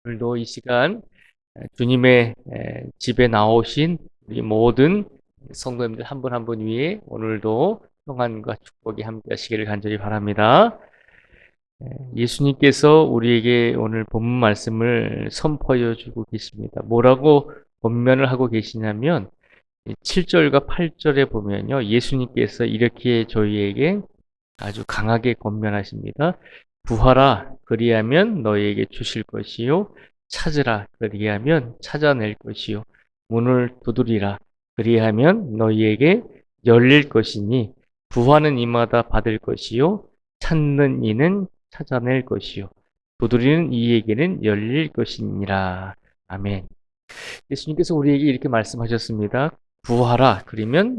오늘도 이 시간 주님의 집에 나오신 우리 모든 성도님들 한 분 한 분 위에 오늘도 평안과 축복이 함께 하시기를 간절히 바랍니다. 예수님께서 우리에게 오늘 본문 말씀을 선포해 주고 계십니다. 뭐라고 권면을 하고 계시냐면 7절과 8절에 보면요. 예수님께서 이렇게 저희에게 아주 강하게 권면하십니다. 구하라 그리하면 너희에게 주실 것이요 찾으라 그리하면 찾아낼 것이요 문을 두드리라 그리하면 너희에게 열릴 것이니 구하는 이마다 받을 것이요 찾는 이는 찾아낼 것이요 두드리는 이에게는 열릴 것이니라. 아멘. 예수님께서 우리에게 이렇게 말씀하셨습니다. 구하라 그러면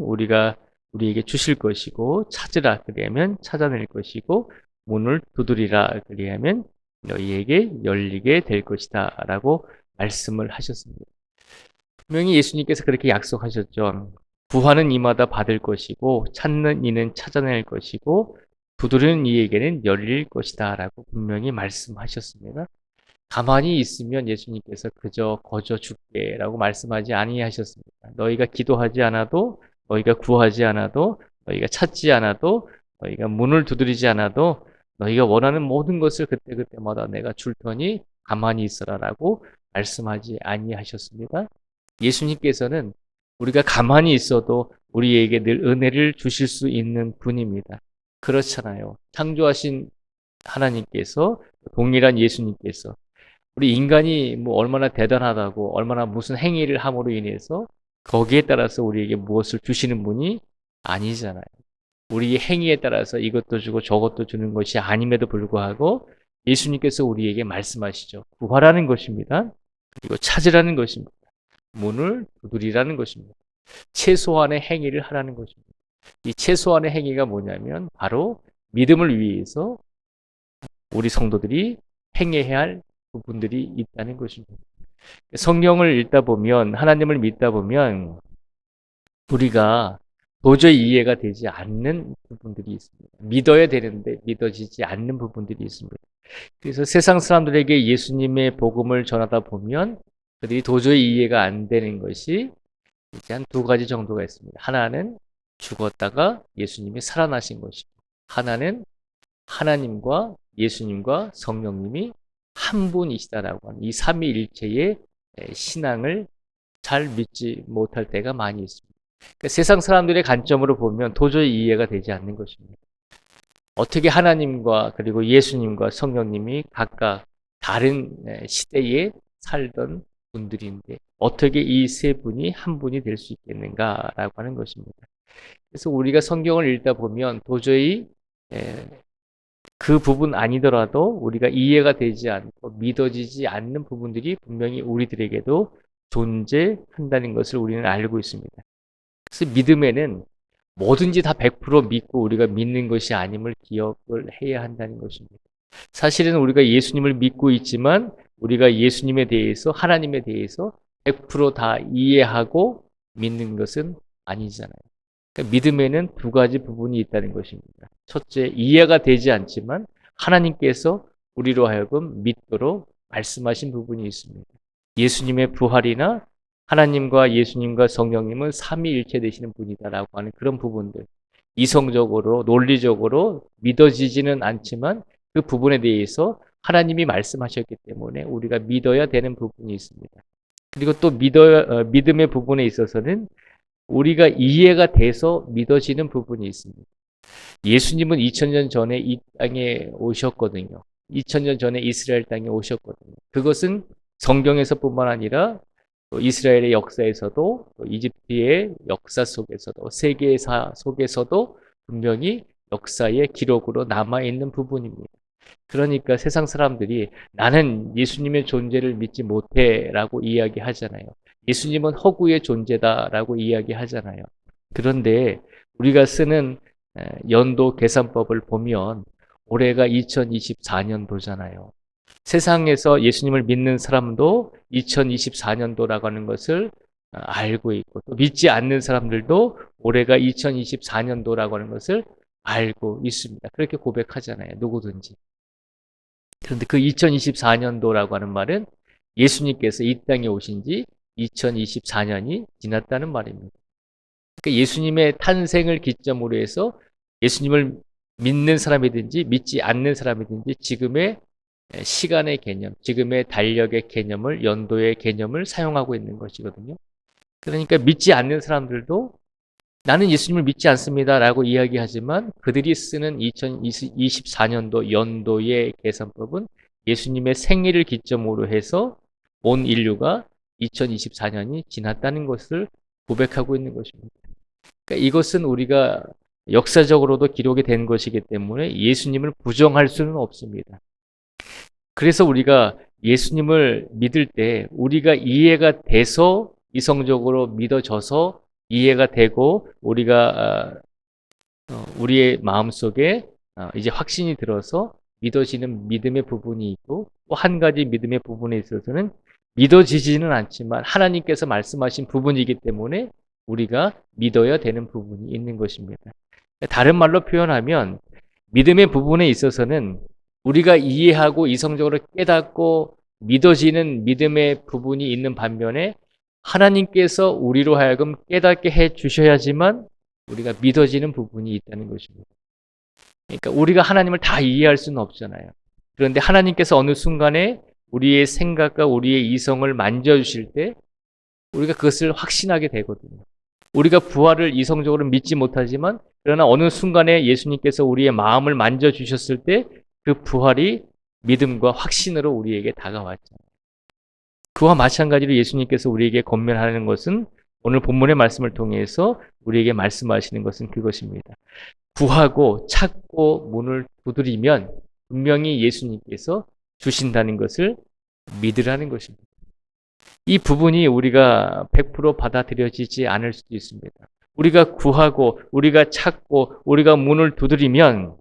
우리에게 주실 것이고 찾으라 그리하면 찾아낼 것이고 문을 두드리라 그리하면 너희에게 열리게 될 것이다 라고 말씀을 하셨습니다. 분명히 예수님께서 그렇게 약속하셨죠. 구하는 이마다 받을 것이고 찾는 이는 찾아낼 것이고 두드리는 이에게는 열릴 것이다 라고 분명히 말씀하셨습니다. 가만히 있으면 예수님께서 그저 거저 죽게라고 말씀하지 아니하셨습니다. 너희가 기도하지 않아도, 너희가 구하지 않아도, 너희가 찾지 않아도, 너희가 문을 두드리지 않아도 너희가 원하는 모든 것을 그때그때마다 내가 줄 터니 가만히 있어라라고 말씀하지 아니하셨습니다. 예수님께서는 우리가 가만히 있어도 우리에게 늘 은혜를 주실 수 있는 분입니다. 그렇잖아요. 창조하신 하나님께서, 동일한 예수님께서 우리 인간이 뭐 얼마나 대단하다고 얼마나 무슨 행위를 함으로 인해서 거기에 따라서 우리에게 무엇을 주시는 분이 아니잖아요. 우리의 행위에 따라서 이것도 주고 저것도 주는 것이 아님에도 불구하고 예수님께서 우리에게 말씀하시죠. 구하라는 것입니다. 그리고 찾으라는 것입니다. 문을 두드리라는 것입니다. 최소한의 행위를 하라는 것입니다. 이 최소한의 행위가 뭐냐면 바로 믿음을 위해서 우리 성도들이 행해야 할 부분들이 있다는 것입니다. 성경을 읽다 보면, 하나님을 믿다 보면 우리가 도저히 이해가 되지 않는 부분들이 있습니다. 믿어야 되는데 믿어지지 않는 부분들이 있습니다. 그래서 세상 사람들에게 예수님의 복음을 전하다 보면 그들이 도저히 이해가 안 되는 것이 이제 한 두 가지 정도가 있습니다. 하나는 죽었다가 예수님이 살아나신 것이고, 하나는 하나님과 예수님과 성령님이 한 분이시다라고 하는 이 삼위일체의 신앙을 잘 믿지 못할 때가 많이 있습니다. 그러니까 세상 사람들의 관점으로 보면 도저히 이해가 되지 않는 것입니다. 어떻게 하나님과 그리고 예수님과 성령님이 각각 다른 시대에 살던 분들인데 어떻게 이 세 분이 한 분이 될 수 있겠는가라고 하는 것입니다. 그래서 우리가 성경을 읽다 보면 도저히 그 부분 아니더라도 우리가 이해가 되지 않고 믿어지지 않는 부분들이 분명히 우리들에게도 존재한다는 것을 우리는 알고 있습니다. 그래서 믿음에는 뭐든지 다 100% 믿고 우리가 믿는 것이 아님을 기억을 해야 한다는 것입니다. 사실은 우리가 예수님을 믿고 있지만 우리가 예수님에 대해서, 하나님에 대해서 100%다 이해하고 믿는 것은 아니잖아요. 그러니까 믿음에는 두 가지 부분이 있다는 것입니다. 첫째, 이해가 되지 않지만 하나님께서 우리로 하여금 믿도록 말씀하신 부분이 있습니다. 예수님의 부활이나 하나님과 예수님과 성령님은 삼위일체 되시는 분이다라고 하는 그런 부분들, 이성적으로 논리적으로 믿어지지는 않지만 그 부분에 대해서 하나님이 말씀하셨기 때문에 우리가 믿어야 되는 부분이 있습니다. 그리고 또 믿음의 부분에 있어서는 우리가 이해가 돼서 믿어지는 부분이 있습니다. 예수님은 2000년 전에 이 땅에 오셨거든요. 2000년 전에 이스라엘 땅에 오셨거든요. 그것은 성경에서뿐만 아니라 이스라엘의 역사에서도 이집트의 역사 속에서도 세계사 속에서도 분명히 역사의 기록으로 남아있는 부분입니다. 그러니까 세상 사람들이 나는 예수님의 존재를 믿지 못해 라고 이야기하잖아요. 예수님은 허구의 존재다라고 이야기하잖아요. 그런데 우리가 쓰는 연도 계산법을 보면 올해가 2024년도잖아요. 세상에서 예수님을 믿는 사람도 2024년도라고 하는 것을 알고 있고 또 믿지 않는 사람들도 올해가 2024년도라고 하는 것을 알고 있습니다. 그렇게 고백하잖아요. 누구든지. 그런데 그 2024년도라고 하는 말은 예수님께서 이 땅에 오신 지 2024년이 지났다는 말입니다. 그러니까 예수님의 탄생을 기점으로 해서 예수님을 믿는 사람이든지 믿지 않는 사람이든지 지금의 시간의 개념, 지금의 달력의 개념을, 연도의 개념을 사용하고 있는 것이거든요. 그러니까 믿지 않는 사람들도 나는 예수님을 믿지 않습니다 라고 이야기하지만 그들이 쓰는 2024년도 연도의 계산법은 예수님의 생일을 기점으로 해서 온 인류가 2024년이 지났다는 것을 고백하고 있는 것입니다. 그러니까 이것은 우리가 역사적으로도 기록이 된 것이기 때문에 예수님을 부정할 수는 없습니다. 그래서 우리가 예수님을 믿을 때 우리가 이해가 돼서 이성적으로 믿어져서 이해가 되고 우리가 우리의 마음속에 이제 확신이 들어서 믿어지는 믿음의 부분이 있고 또 한 가지 믿음의 부분에 있어서는 믿어지지는 않지만 하나님께서 말씀하신 부분이기 때문에 우리가 믿어야 되는 부분이 있는 것입니다. 다른 말로 표현하면 믿음의 부분에 있어서는 우리가 이해하고 이성적으로 깨닫고 믿어지는 믿음의 부분이 있는 반면에 하나님께서 우리로 하여금 깨닫게 해 주셔야지만 우리가 믿어지는 부분이 있다는 것입니다. 그러니까 우리가 하나님을 다 이해할 수는 없잖아요. 그런데 하나님께서 어느 순간에 우리의 생각과 우리의 이성을 만져주실 때 우리가 그것을 확신하게 되거든요. 우리가 부활을 이성적으로 믿지 못하지만 그러나 어느 순간에 예수님께서 우리의 마음을 만져주셨을 때 그 부활이 믿음과 확신으로 우리에게 다가왔잖아요. 그와 마찬가지로 예수님께서 우리에게 권면하는 것은 오늘 본문의 말씀을 통해서 우리에게 말씀하시는 것은 그것입니다. 구하고 찾고 문을 두드리면 분명히 예수님께서 주신다는 것을 믿으라는 것입니다. 이 부분이 우리가 100% 받아들여지지 않을 수도 있습니다. 우리가 구하고 우리가 찾고 우리가 문을 두드리면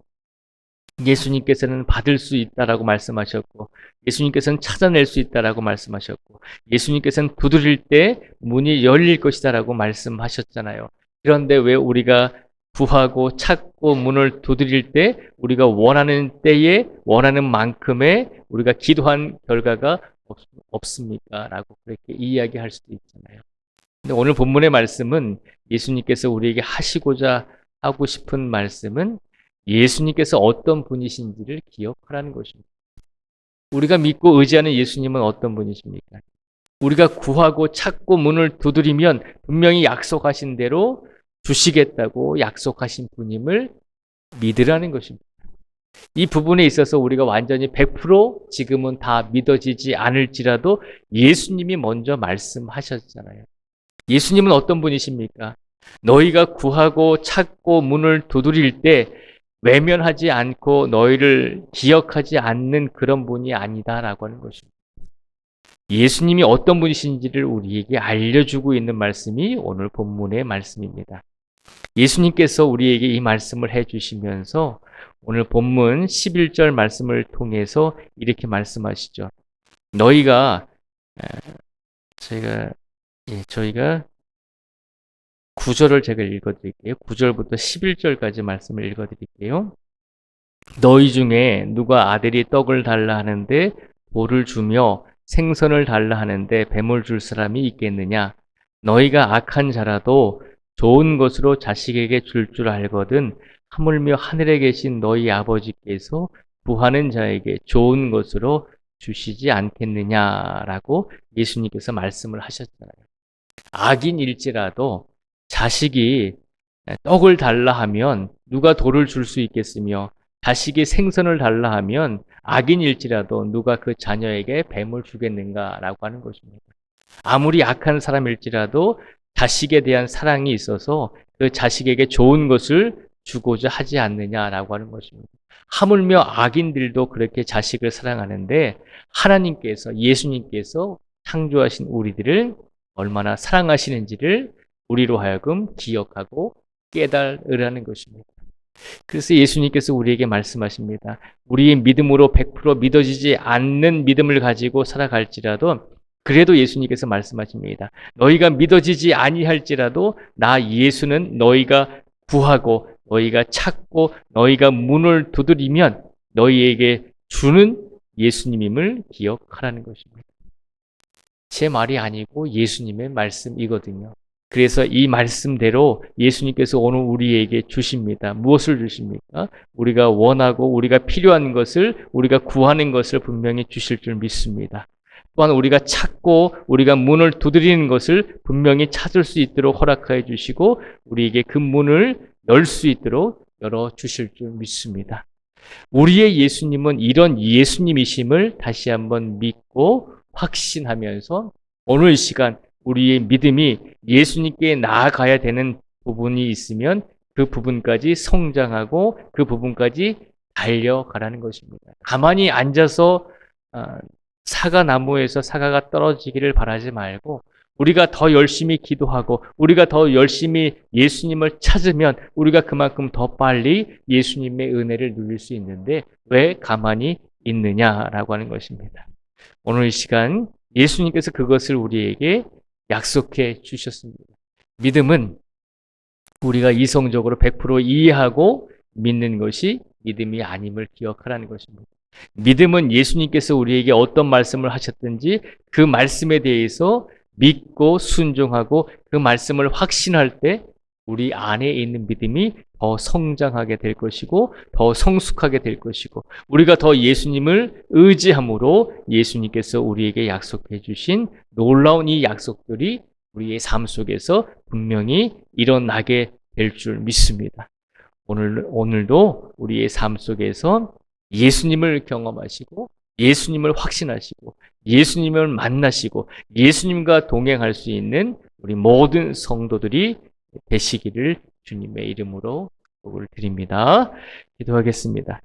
예수님께서는 받을 수 있다라고 말씀하셨고 예수님께서는 찾아낼 수 있다라고 말씀하셨고 예수님께서는 두드릴 때 문이 열릴 것이다라고 말씀하셨잖아요. 그런데 왜 우리가 구하고 찾고 문을 두드릴 때 우리가 원하는 때에 원하는 만큼의 우리가 기도한 결과가 없습니까? 라고 그렇게 이야기할 수도 있잖아요. 근데 오늘 본문의 말씀은 예수님께서 우리에게 하시고자 하고 싶은 말씀은 예수님께서 어떤 분이신지를 기억하라는 것입니다. 우리가 믿고 의지하는 예수님은 어떤 분이십니까? 우리가 구하고 찾고 문을 두드리면 분명히 약속하신 대로 주시겠다고 약속하신 분임을 믿으라는 것입니다. 이 부분에 있어서 우리가 완전히 100% 지금은 다 믿어지지 않을지라도 예수님이 먼저 말씀하셨잖아요. 예수님은 어떤 분이십니까? 너희가 구하고 찾고 문을 두드릴 때 외면하지 않고 너희를 기억하지 않는 그런 분이 아니다라고 하는 것입니다. 예수님이 어떤 분이신지를 우리에게 알려주고 있는 말씀이 오늘 본문의 말씀입니다. 예수님께서 우리에게 이 말씀을 해주시면서 오늘 본문 11절 말씀을 통해서 이렇게 말씀하시죠. 너희가 저희가 9절을 제가 읽어드릴게요. 9절부터 11절까지 말씀을 읽어드릴게요. 너희 중에 누가 아들이 떡을 달라 하는데 돌을 주며 생선을 달라 하는데 뱀을 줄 사람이 있겠느냐? 너희가 악한 자라도 좋은 것으로 자식에게 줄 줄 알거든 하물며 하늘에 계신 너희 아버지께서 구하는 자에게 좋은 것으로 주시지 않겠느냐라고 예수님께서 말씀을 하셨잖아요. 악인일지라도 자식이 떡을 달라 하면 누가 돌을 줄 수 있겠으며 자식이 생선을 달라 하면 악인일지라도 누가 그 자녀에게 뱀을 주겠는가라고 하는 것입니다. 아무리 악한 사람일지라도 자식에 대한 사랑이 있어서 그 자식에게 좋은 것을 주고자 하지 않느냐라고 하는 것입니다. 하물며 악인들도 그렇게 자식을 사랑하는데 하나님께서 예수님께서 창조하신 우리들을 얼마나 사랑하시는지를 우리로 하여금 기억하고 깨달으라는 것입니다. 그래서 예수님께서 우리에게 말씀하십니다. 우리의 믿음으로 100% 믿어지지 않는 믿음을 가지고 살아갈지라도 그래도 예수님께서 말씀하십니다. 너희가 믿어지지 아니할지라도 나 예수는 너희가 구하고 너희가 찾고 너희가 문을 두드리면 너희에게 주는 예수님임을 기억하라는 것입니다. 제 말이 아니고 예수님의 말씀이거든요. 그래서 이 말씀대로 예수님께서 오늘 우리에게 주십니다. 무엇을 주십니까? 우리가 원하고 우리가 필요한 것을, 우리가 구하는 것을 분명히 주실 줄 믿습니다. 또한 우리가 찾고 우리가 문을 두드리는 것을 분명히 찾을 수 있도록 허락하여 주시고 우리에게 그 문을 열 수 있도록 열어 주실 줄 믿습니다. 우리의 예수님은 이런 예수님이심을 다시 한번 믿고 확신하면서 오늘 시간 우리의 믿음이 예수님께 나아가야 되는 부분이 있으면 그 부분까지 성장하고 그 부분까지 달려가라는 것입니다. 가만히 앉아서 사과나무에서 사과가 떨어지기를 바라지 말고 우리가 더 열심히 기도하고 우리가 더 열심히 예수님을 찾으면 우리가 그만큼 더 빨리 예수님의 은혜를 누릴 수 있는데 왜 가만히 있느냐라고 하는 것입니다. 오늘 이 시간 예수님께서 그것을 우리에게 약속해 주셨습니다. 믿음은 우리가 이성적으로 100% 이해하고 믿는 것이 믿음이 아님을 기억하라는 것입니다. 믿음은 예수님께서 우리에게 어떤 말씀을 하셨든지 그 말씀에 대해서 믿고 순종하고 그 말씀을 확신할 때 우리 안에 있는 믿음이 더 성장하게 될 것이고 더 성숙하게 될 것이고 우리가 더 예수님을 의지함으로 예수님께서 우리에게 약속해 주신 놀라운 이 약속들이 우리의 삶 속에서 분명히 일어나게 될 줄 믿습니다. 오늘도 우리의 삶 속에서 예수님을 경험하시고 예수님을 확신하시고 예수님을 만나시고 예수님과 동행할 수 있는 우리 모든 성도들이 되시기를 주님의 이름으로 축복을 드립니다. 기도하겠습니다.